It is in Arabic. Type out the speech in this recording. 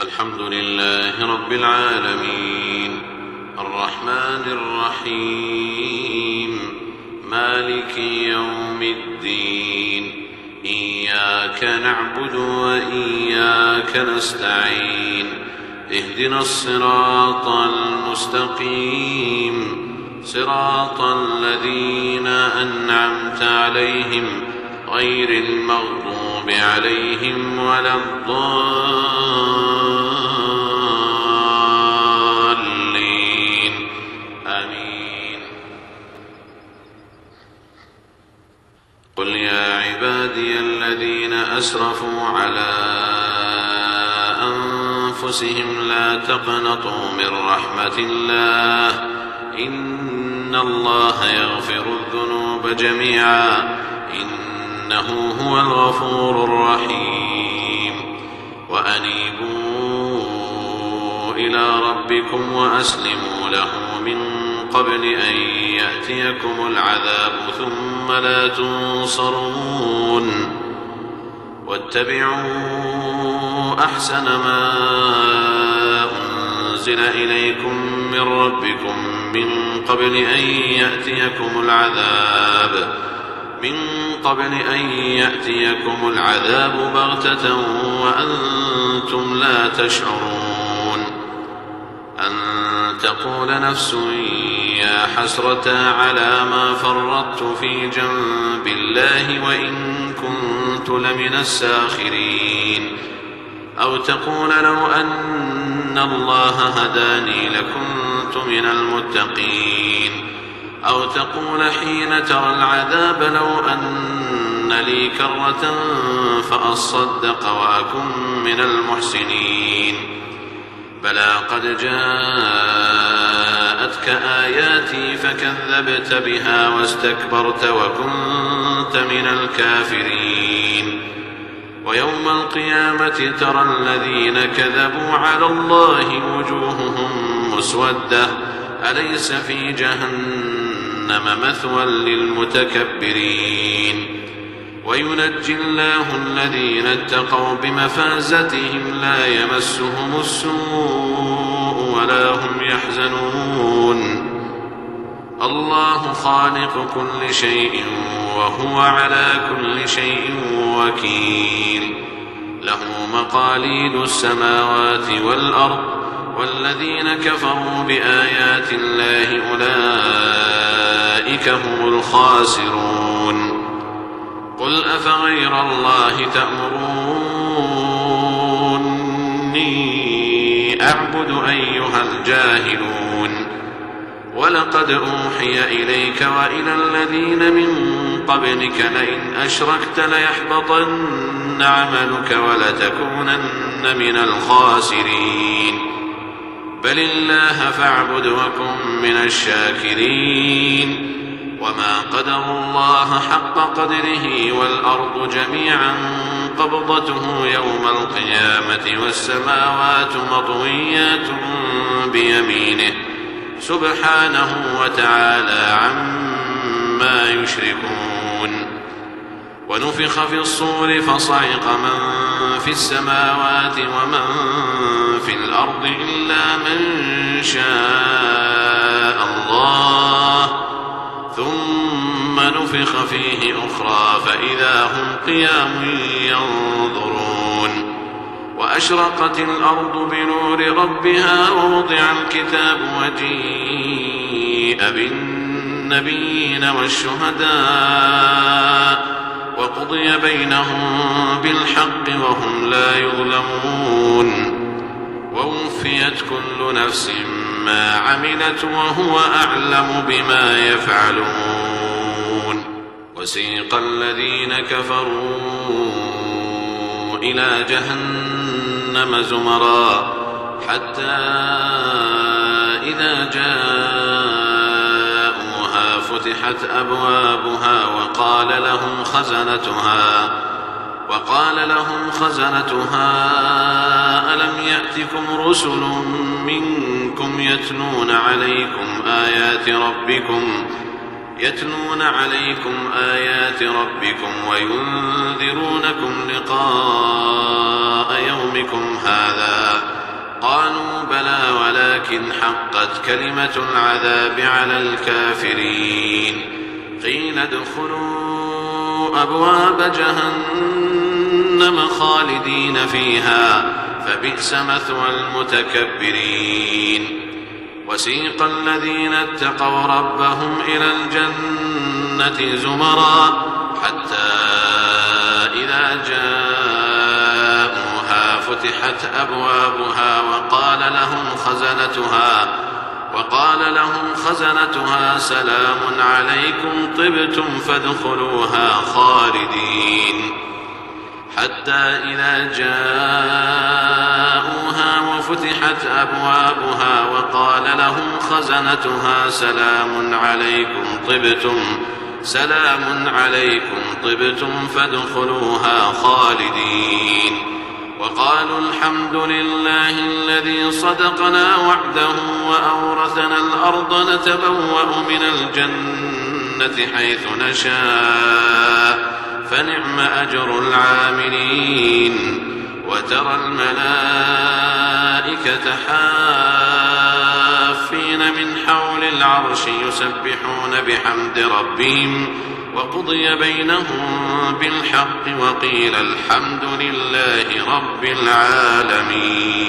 الحمد لله رب العالمين الرحمن الرحيم مالك يوم الدين إياك نعبد وإياك نستعين اهدنا الصراط المستقيم صراط الذين أنعمت عليهم غير المغضوب عليهم ولا الضالين آمين. قل يا عبادي الذين أسرفوا على أنفسهم لا تقنطوا من رحمة الله إن الله يغفر الذنوب جميعا إنه هو الغفور الرحيم. وأنيبوا إلى ربكم وأسلموا له من قبل أن يأتيكم العذاب ثم لا تنصرون. واتبعوا أحسن ما أنزل إليكم من ربكم من قبل أن يأتيكم العذاب بغتة وأنتم لا تشعرون. أن تقول نفس يا حسرة على ما فرطت في جنب الله وإن كنت لمن الساخرين. أو تقول لو أن الله هداني لكنت من المتقين. أو تقول حين ترى العذاب لو أن لي كرة فأصدق وأكن من المحسنين. بلى قد جاءتك آياتي فكذبت بها واستكبرت وكنت من الكافرين. ويوم القيامة ترى الذين كذبوا على الله وجوههم مسودة أليس في جهنم مثوى للمتكبرين. وينجي الله الذين اتقوا بمفازتهم لا يمسهم السوء ولا هم يحزنون. الله خالق كل شيء وهو على كل شيء وكيل. له مقاليد السماوات والأرض والذين كفروا بآيات الله أولئك هم الخاسرون. قل أفغير الله تأمروني أعبد أيها الجاهلون. ولقد أوحي إليك وإلى الذين من قبلك لئن أشركت ليحبطن عملك ولتكونن من الخاسرين. بل الله فاعبد وكن من الشاكرين. وما قدروا الله حق قدره والأرض جميعا قبضته يوم القيامة والسماوات مطويات بيمينه سبحانه وتعالى عما يشركون. ونفخ في الصور فصعق من في السماوات ومن في الأرض إلا من شاء الله ثم نفخ فيه أخرى فإذا هم قيام ينظرون. وأشرقت الأرض بنور ربها ووضع الكتاب وجيء بالنبيين والشهداء وقضي بينهم بالحق وهم لا يظلمون. ووفيت كل نفس ما عملت وهو أعلم بما يفعلون. وسيق الذين كفروا إلى جهنم زمرا حتى إذا جاءوها فتحت أبوابها وقال لهم خزنتها ألم يأتكم رسل منكم يتلون عليكم آيات ربكم وينذرونكم لقاء يومكم هذا قالوا بلى ولكن حقت كلمة العذاب على الكافرين. قيل ادخلوا أبواب جهنم خالدين فيها فبئس مثوى المتكبرين. وسيق الذين اتقوا ربهم إلى الجنة زمرا حتى إذا جاءوها فتحت أبوابها وقال لهم خزنتها سلام عليكم طبتم فادخلوها خالدين. حتى إذا جاءوها وفتحت أبوابها وقال لهم خزنتها سلام عليكم طبتم فادخلوها خالدين. وقالوا الحمد لله الذي صدقنا وعده وأورثنا الأرض نتبوأ من الجنة حيث نشاء فنعم أجر العاملين. وترى الملائكة حافين من حول العرش يسبحون بحمد ربهم وقضي بينهم بالحق وقيل الحمد لله رب العالمين.